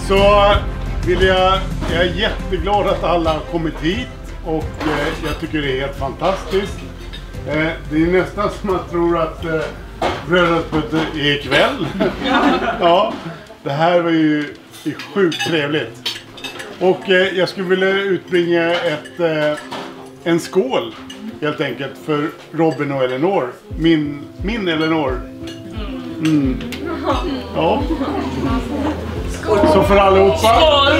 Så jag är jätteglad att alla har kommit hit och jag tycker det är helt fantastiskt. Det är nästan som man tror att bröllopet är ikväll. Ja, det här var ju sjukt trevligt. Och jag skulle vilja utbringa en skål helt enkelt för Robin och Eleanor. Min Eleanor. Mm. Ja. Så för allihopa. Skål!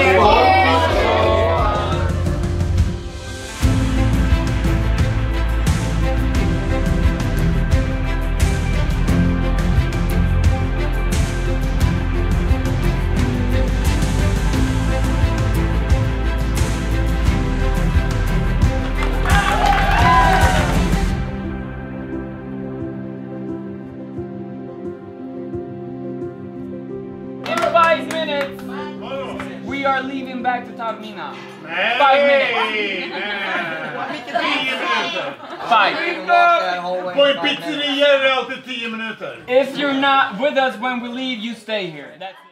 We are leaving back to Taormina. 5 minutes. 5. På en pizzeria är det alltid 10 minuter. If you're not with us when we leave, you stay here. That's